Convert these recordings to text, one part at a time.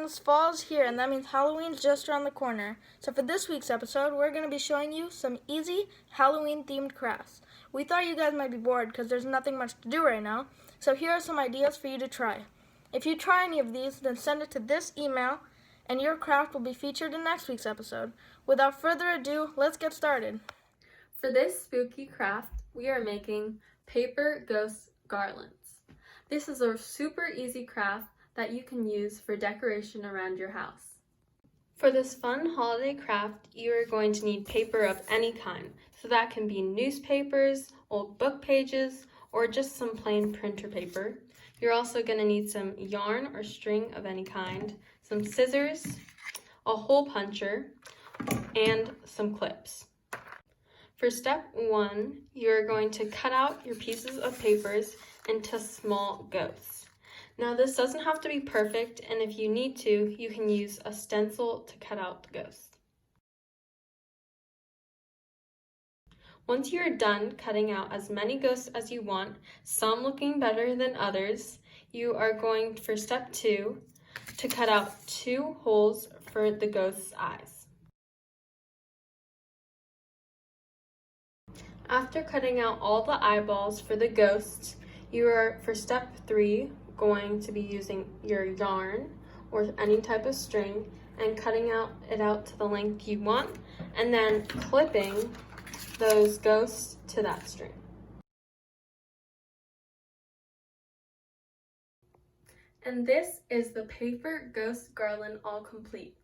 Spartans, fall's here, and that means Halloween's just around the corner. So for this week's episode, we're going to be showing you some easy Halloween-themed crafts. We thought you guys might be bored because there's nothing much to do right now, so here are some ideas for you to try. If you try any of these, then send it to this email, and your craft will be featured in next week's episode. Without further ado, let's get started. For this spooky craft, we are making paper ghost garlands. This is a super easy craft that you can use for decoration around your house. For this fun holiday craft, you are going to need paper of any kind. So that can be newspapers, old book pages, or just some plain printer paper. You're also going to need some yarn or string of any kind, some scissors, a hole puncher, and some clips. For step 1, you're going to cut out your pieces of papers into small ghosts. Now this doesn't have to be perfect, and if you need to, you can use a stencil to cut out the ghost. Once you are done cutting out as many ghosts as you want, some looking better than others, you are going for step 2 to cut out 2 holes for the ghost's eyes. After cutting out all the eyeballs for the ghosts, you are for step 3 going to be using your yarn or any type of string and cutting it out to the length you want, and then clipping those ghosts to that string. And this is the paper ghost garland all complete.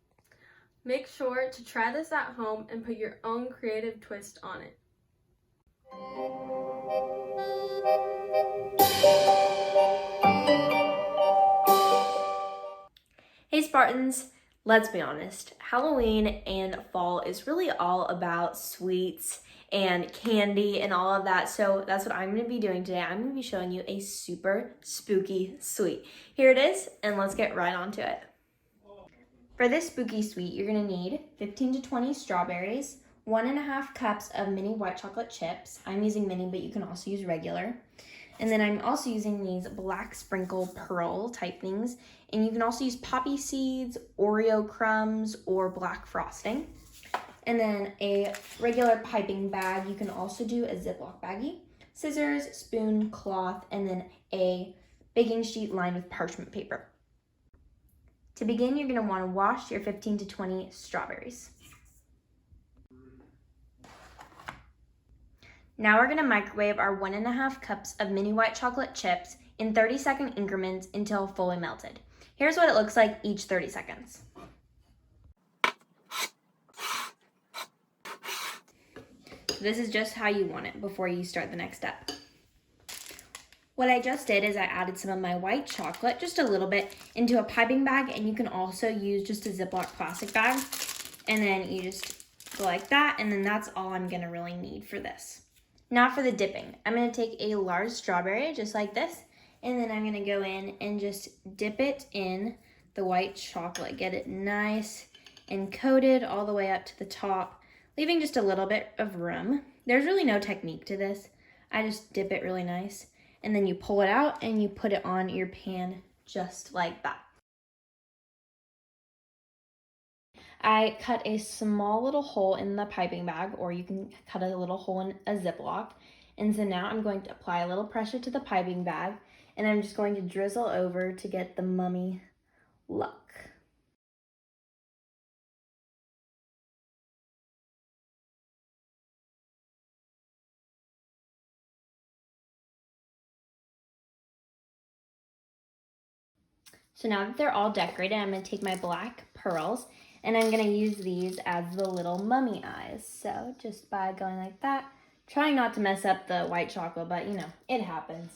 Make sure to try this at home and put your own creative twist on it. Hey Spartans, let's be honest, Halloween and fall is really all about sweets and candy and all of that, so that's what I'm going to be doing today. I'm going to be showing you a super spooky sweet. Here it is, and let's get right onto it. For this spooky sweet, you're going to need 15 to 20 strawberries, 1.5 cups of mini white chocolate chips. I'm using mini, but you can also use regular. And then I'm also using these black sprinkle pearl type things. And you can also use poppy seeds, Oreo crumbs, or black frosting. And then a regular piping bag. You can also do a Ziploc baggie, scissors, spoon, cloth, and then a baking sheet lined with parchment paper. To begin, you're going to want to wash your 15 to 20 strawberries. Now we're going to microwave our 1.5 cups of mini white chocolate chips in 30-second increments until fully melted. Here's what it looks like each 30 seconds. This is just how you want it before you start the next step. What I just did is I added some of my white chocolate, just a little bit, into a piping bag, and you can also use just a Ziploc plastic bag. And then you just go like that, and then that's all I'm going to really need for this. Now for the dipping. I'm going to take a large strawberry, just like this, and then I'm going to go in and just dip it in the white chocolate. Get it nice and coated all the way up to the top, leaving just a little bit of room. There's really no technique to this. I just dip it really nice, and then you pull it out and you put it on your pan just like that. I cut a small little hole in the piping bag, or you can cut a little hole in a Ziploc. And so now I'm going to apply a little pressure to the piping bag, and I'm just going to drizzle over to get the mummy look. So now that they're all decorated, I'm going to take my black pearls, and I'm going to use these as the little mummy eyes. So just by going like that, trying not to mess up the white chocolate, but you know, it happens.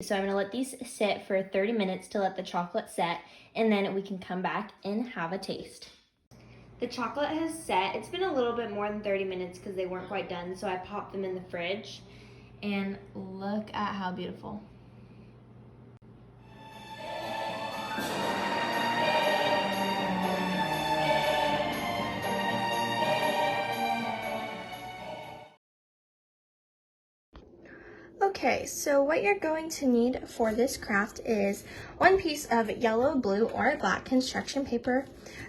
So I'm going to let these sit for 30 minutes to let the chocolate set, and then we can come back and have a taste. The chocolate has set. It's been a little bit more than 30 minutes because they weren't quite done, so I popped them in the fridge. And look at how beautiful. Okay, so what you're going to need for this craft is one piece of yellow, blue, or black construction paper,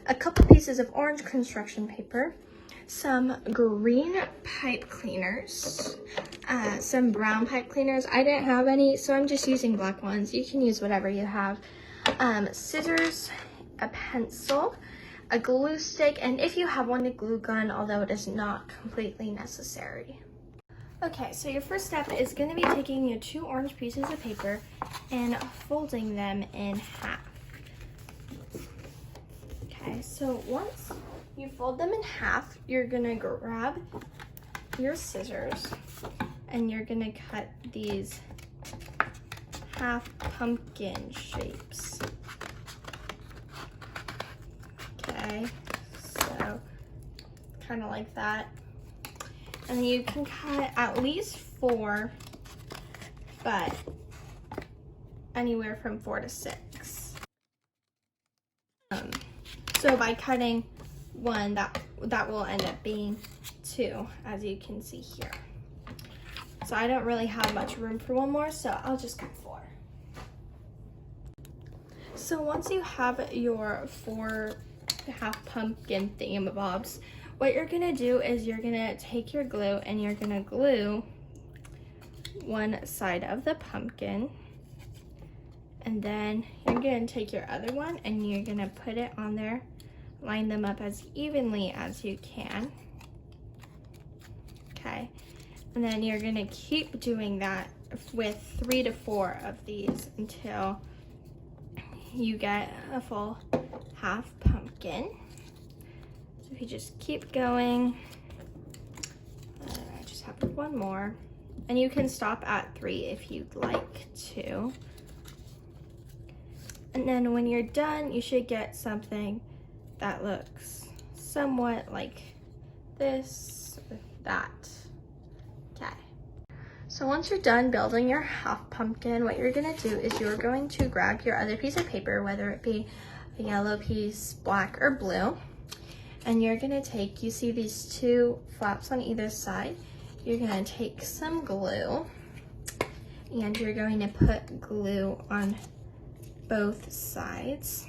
a couple pieces of orange construction paper, some green pipe cleaners, some brown pipe cleaners. I didn't have any, so I'm just using black ones. You can use whatever you have. Scissors, a pencil, a glue stick, and if you have one, a glue gun, although it is not completely necessary. Okay, so your first step is going to be taking your 2 orange pieces of paper and folding them in half. Okay, so once you fold them in half, you're going to grab your scissors and you're going to cut these half pumpkin shapes. Okay, so kind of like that. And you can cut at least 4, but anywhere from 4 to 6. So by cutting 1, that will end up being 2, as you can see here. So I don't really have much room for 1 more, so I'll just cut 4. So once you have your 4 half pumpkin thingamabobs, what you're gonna do is you're gonna take your glue and you're gonna glue one side of the pumpkin, and then you're gonna take your other one and you're gonna put it on there, line them up as evenly as you can. Okay, and then you're gonna keep doing that with 3 to 4 of these until you get a full half pumpkin. So if you just keep going, I just have 1 more, and you can stop at 3 if you'd like to. And then when you're done, you should get something that looks somewhat like this with that. Okay. So once you're done building your half pumpkin, what you're gonna do is you're going to grab your other piece of paper, whether it be a yellow piece, black, or blue, and you're gonna take, you see these 2 flaps on either side, you're gonna take some glue and you're going to put glue on both sides.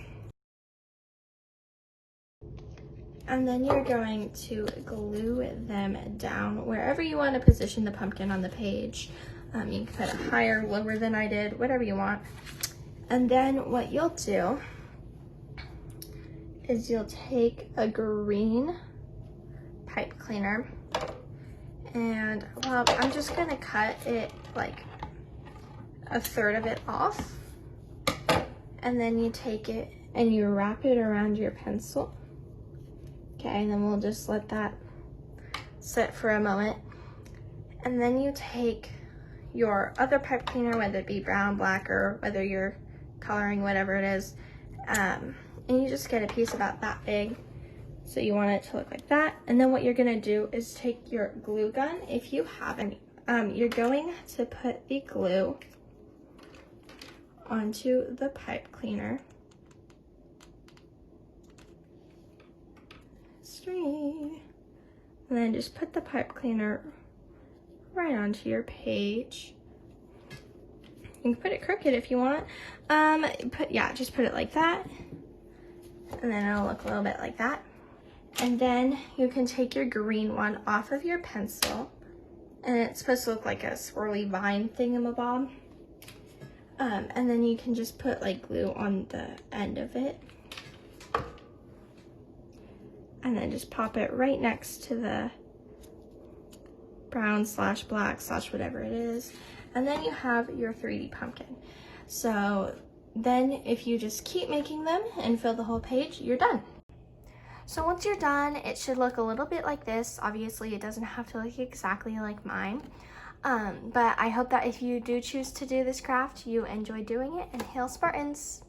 And then you're going to glue them down wherever you want to position the pumpkin on the page. You can put it higher, lower than I did, whatever you want. And then what you'll do is you'll take a green pipe cleaner, and well, I'm just gonna cut it like a third of it off, and then you take it and you wrap it around your pencil. Okay, and then we'll just let that sit for a moment. And then you take your other pipe cleaner, whether it be brown, black, or whether you're coloring whatever it is, and you just get a piece about that big. So you want it to look like that. And then what you're gonna do is take your glue gun, if you have any. You're going to put the glue onto the pipe cleaner. And then just put the pipe cleaner right onto your page. You can put it crooked if you want. Just put it like that. And then it'll look a little bit like that. And then you can take your green one off of your pencil. And it's supposed to look like a swirly vine thingamabob. And then you can just put like glue on the end of it. And then just pop it right next to the brown / black / whatever it is. And then you have your 3D pumpkin. So then if you just keep making them and fill the whole page, you're done. So once you're done, it should look a little bit like this. Obviously, it doesn't have to look exactly like mine. But I hope that if you do choose to do this craft, you enjoy doing it, and hail Spartans!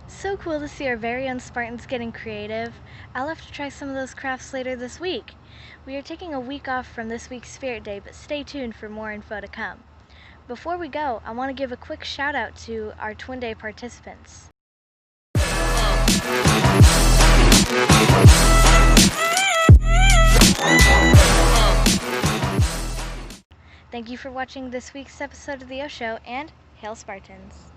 So cool to see our very own Spartans getting creative. I'll have to try some of those crafts later this week. We are taking a week off from this week's Spirit Day, but stay tuned for more info to come. Before we go, I want to give a quick shout out to our Twin Day participants. Thank you for watching this week's episode of the O Show, and hail Spartans!